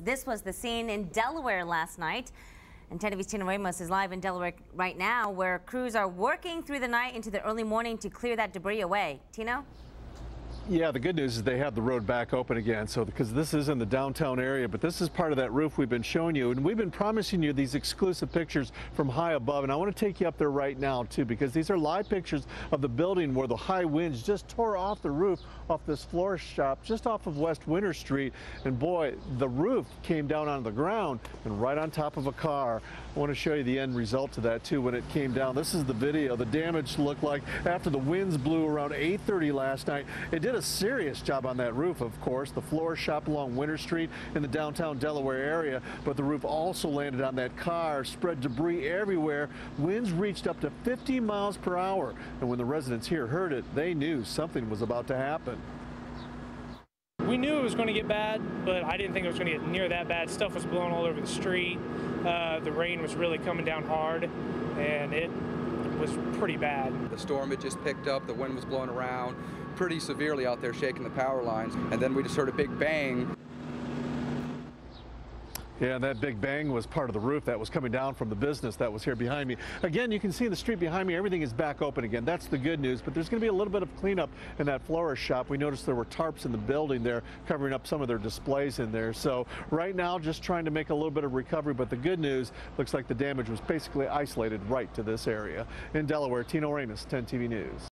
This was the scene in Delaware last night. And 10 TV's Tino Ramos is live in Delaware right now, where crews are working through the night into the early morning to clear that debris away. Tino? Yeah, the good news is they have the road back open again, so because this is in the downtown area, but this is part of that roof we've been showing you, and we've been promising you these exclusive pictures from high above, and I want to take you up there right now too, because these are live pictures of the building where the high winds just tore off the roof off this florist shop just off of West Winter Street, and boy, the roof came down on the ground and right on top of a car. I want to show you the end result to that too when it came down. This is the video. The damage looked like after the winds blew around 8:30 last night. It did a serious job on that roof, of course, the florist shop along Winter Street in the downtown Delaware area, but the roof also landed on that car, spread debris everywhere. Winds reached up to 50 miles per hour, and when the residents here heard it, they knew something was about to happen. We knew it was going to get bad, but I didn't think it was going to get near that bad. Stuff was blowing all over the street. The rain was really coming down hard, and it was pretty bad. The storm had just picked up, the wind was blowing around pretty severely out there, shaking the power lines, and then we just heard a big bang. Yeah, and that big bang was part of the roof that was coming down from the business that was here behind me. Again, you can see in the street behind me, everything is back open again. That's the good news, but there's going to be a little bit of cleanup in that florist shop. We noticed there were tarps in the building there covering up some of their displays in there. So right now, just trying to make a little bit of recovery, but the good news, looks like the damage was basically isolated right to this area. In Delaware, Tino Ramos, 10 TV News.